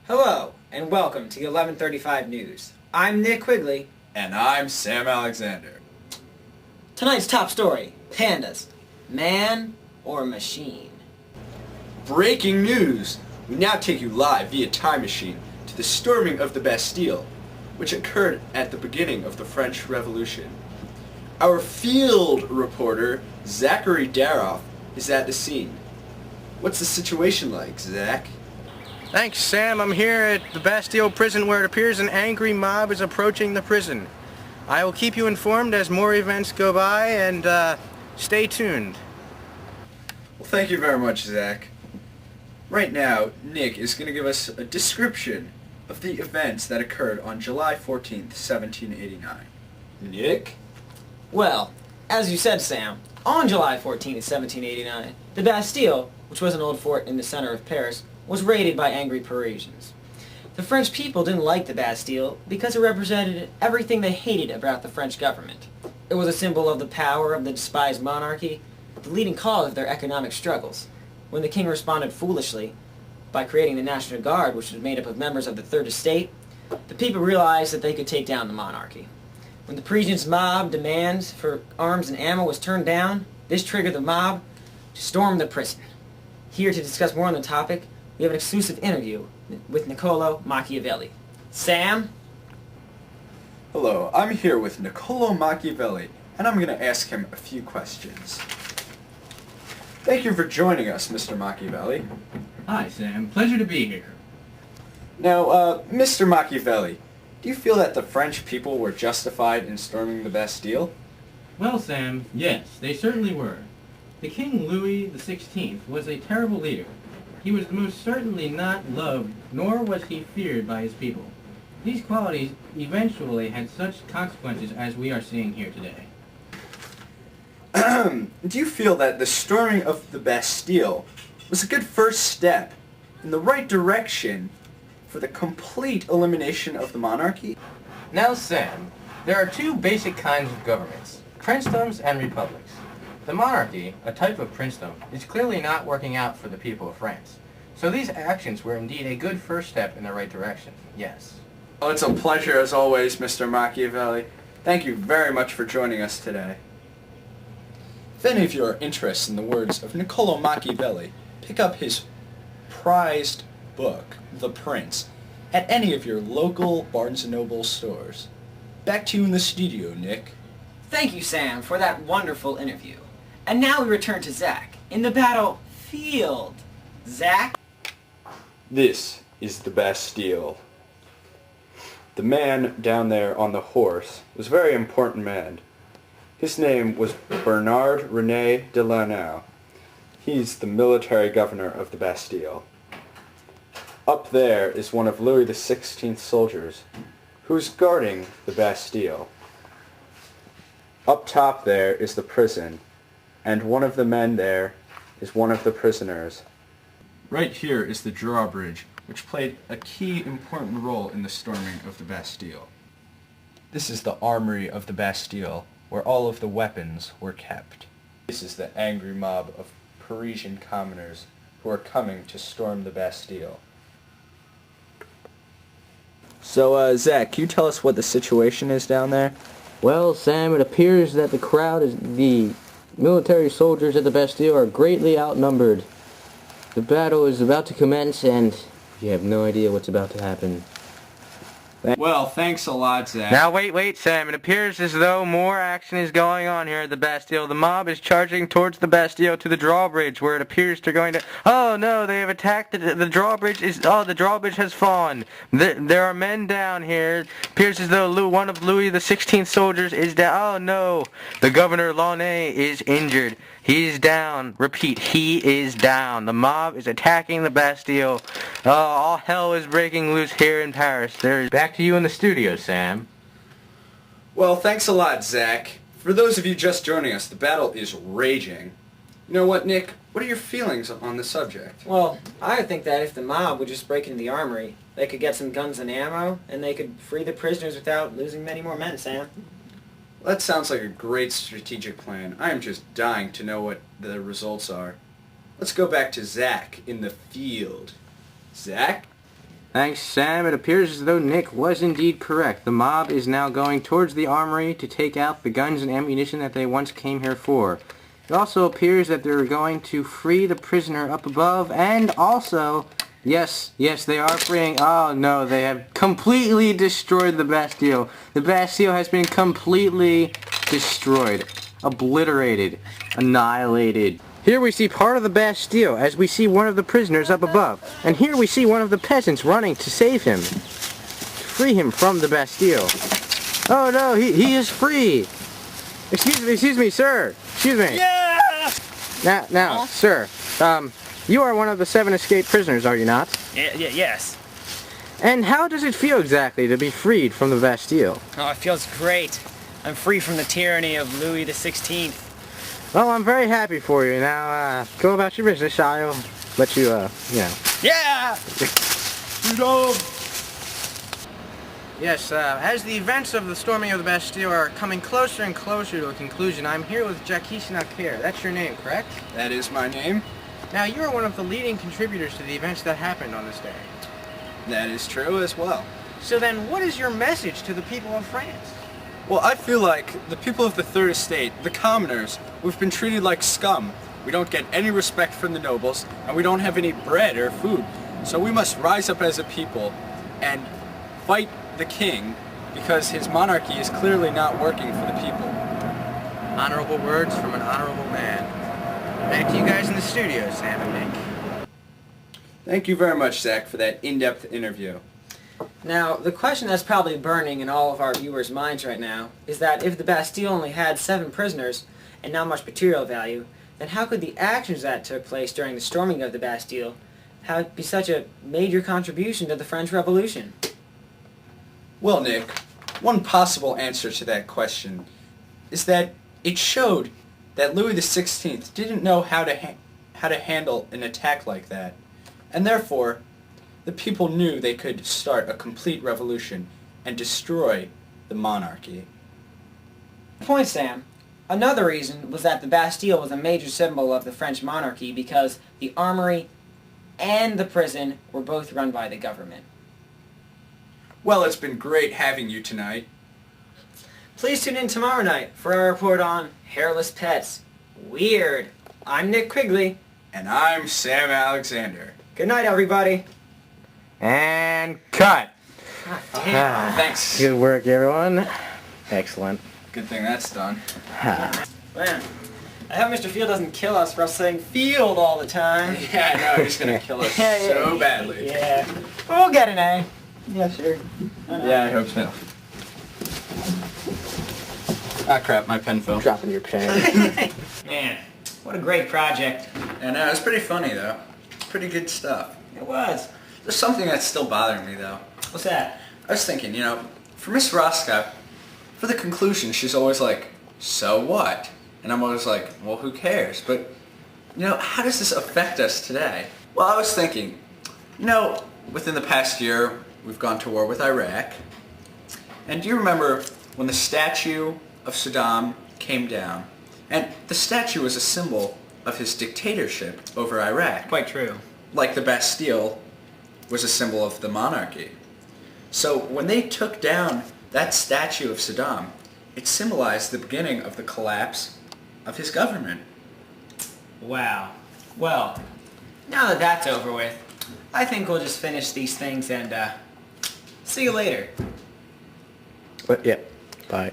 Hello, and welcome to the 1135 News. I'm Nick Quigley. And I'm Sam Alexander. Tonight's top story, pandas. Man or machine? Breaking news! We now take you live via time machine to the storming of the Bastille, which occurred at the beginning of the French Revolution. Our field reporter, Zachary Daroff, is at the scene. What's the situation like, Zach? Thanks, Sam. I'm here at the Bastille prison where it appears an angry mob is approaching the prison. I will keep you informed as more events go by, and stay tuned. Well, thank you very much, Zach. Right now, Nick is going to give us a description of the events that occurred on July 14th, 1789. Nick? Well, as you said, Sam, on July 14th, 1789, the Bastille, which was an old fort in the center of Paris, was raided by angry Parisians. The French people didn't like the Bastille because it represented everything they hated about the French government. It was a symbol of the power of the despised monarchy, the leading cause of their economic struggles. When the king responded foolishly by creating the National Guard, which was made up of members of the Third Estate, the people realized that they could take down the monarchy. When the Parisians' mob demands for arms and ammo was turned down, this triggered the mob to storm the prison. Here to discuss more on the topic, we have an exclusive interview with Nicola Macchiavelli. Sam? Hello, I'm here with Nicola Macchiavelli, and I'm going to ask him a few questions. Thank you for joining us, Mr. Macchiavelli. Hi, Sam. Pleasure to be here. Now, Mr. Macchiavelli, do you feel that the French people were justified in storming the Bastille? Well, Sam, yes, they certainly were. The King Louis XVI was a terrible leader. He was most certainly not loved, nor was he feared by his people. These qualities eventually had such consequences as we are seeing here today. Do you feel that the storming of the Bastille was a good first step in the right direction for the complete elimination of the monarchy? Now, Sam, there are two basic kinds of governments, princedoms and republics. The monarchy, a type of princedom, is clearly not working out for the people of France. So these actions were indeed a good first step in the right direction, yes. Oh, it's a pleasure as always, Mr. Macchiavelli. Thank you very much for joining us today. If any of you are interested in the words of Nicola Macchiavelli, pick up his prized book, The Prince, at any of your local Barnes & Noble stores. Back to you in the studio, Nick. Thank you, Sam, for that wonderful interview. And now we return to Zach in the battlefield. Zach? This is the Bastille. The man down there on the horse was a very important man. His name was Bernard René de Lannoy. He's the military governor of the Bastille. Up there is one of Louis XVI's soldiers, who's guarding the Bastille. Up top there is the prison, and one of the men there is one of the prisoners. Right here is the drawbridge, which played a key important role in the storming of the Bastille. This is the armory of the Bastille, where all of the weapons were kept. This is the angry mob of Parisian commoners who are coming to storm the Bastille. So, Zach, can you tell us what the situation is down there? Well, Sam, it appears that the military soldiers at the Bastille are greatly outnumbered. The battle is about to commence, and you have no idea what's about to happen. Well, thanks a lot, Zach. Now wait, Sam. It appears as though more action is going on here at the Bastille. The mob is charging towards the Bastille to the drawbridge, where it appears they're going to... Oh no, they have attacked the drawbridge. The drawbridge has fallen. There are men down here. It appears as though one of Louis XVI's soldiers is down. Oh no, the governor Launay is injured. He's down. Repeat, he is down. The mob is attacking the Bastille. All hell is breaking loose here in Paris. Back to you in the studio, Sam. Well, thanks a lot, Zach. For those of you just joining us, the battle is raging. You know what, Nick? What are your feelings on the subject? Well, I think that if the mob would just break into the armory, they could get some guns and ammo, and they could free the prisoners without losing many more men, Sam. That sounds like a great strategic plan. I am just dying to know what the results are. Let's go back to Zach in the field. Zach? Thanks, Sam. It appears as though Nick was indeed correct. The mob is now going towards the armory to take out the guns and ammunition that they once came here for. It also appears that they're going to free the prisoner up above, and also, yes, they are freeing. Oh no, they have completely destroyed the Bastille. The Bastille has been completely destroyed, obliterated, annihilated. Here we see part of the Bastille as we see one of the prisoners up above. And here we see one of the peasants running to save him. To free him from the Bastille. Oh no, he is free! Excuse me, sir! Excuse me! Yeah! Now, sir, you are one of the 7 escaped prisoners, are you not? Yes. And how does it feel exactly to be freed from the Bastille? Oh, it feels great. I'm free from the tyranny of Louis the 16th. Well, I'm very happy for you. Now, go about your business. I'll let you, Yeah! Yes, as the events of the storming of the Bastille are coming closer and closer to a conclusion, I'm here with Jacques Naquer. That's your name, correct? That is my name. Now, you are one of the leading contributors to the events that happened on this day. That is true as well. So then, what is your message to the people of France? Well, I feel like the people of the Third Estate, the commoners, we've been treated like scum. We don't get any respect from the nobles, and we don't have any bread or food. So we must rise up as a people and fight the king, because his monarchy is clearly not working for the people. Honorable words from an honorable man. Back to you guys in the studio, Sam and Nick. Thank you very much, Zach, for that in-depth interview. Now, the question that's probably burning in all of our viewers' minds right now is that if the Bastille only had 7 prisoners and not much material value, then how could the actions that took place during the storming of the Bastille be such a major contribution to the French Revolution? Well, Nick, one possible answer to that question is that it showed that Louis the 16th didn't know how to handle an attack like that, and therefore the people knew they could start a complete revolution and destroy the monarchy. Point, Sam. Another reason was that the Bastille was a major symbol of the French monarchy because the armory and the prison were both run by the government. Well, it's been great having you tonight. Please tune in tomorrow night for our report on hairless pets. Weird. I'm Nick Quigley. And I'm Sam Alexander. Good night, everybody. And cut! Damn. Thanks. Good work, everyone. Excellent. Good thing that's done. Man, I hope Mr. Field doesn't kill us for us saying field all the time. Yeah, I know, he's gonna kill us so badly. Yeah. But we'll get an A. Yeah, sure. Yeah, I hope so. Ah, crap, my pen fell. Dropping your pen. Man, what a great project. And it was pretty funny, though. Pretty good stuff. It was. There's something that's still bothering me, though. What's that? I was thinking, for Miss Roscoe, for the conclusion, she's always like, so what? And I'm always like, well, who cares? But, how does this affect us today? Well, I was thinking, within the past year, we've gone to war with Iraq. And do you remember when the statue of Saddam came down? And the statue was a symbol of his dictatorship over Iraq. Quite true. Like the Bastille was a symbol of the monarchy. So when they took down that statue of Saddam, it symbolized the beginning of the collapse of his government. Wow. Well, now that that's over with, I think we'll just finish these things and see you later. But yeah, bye.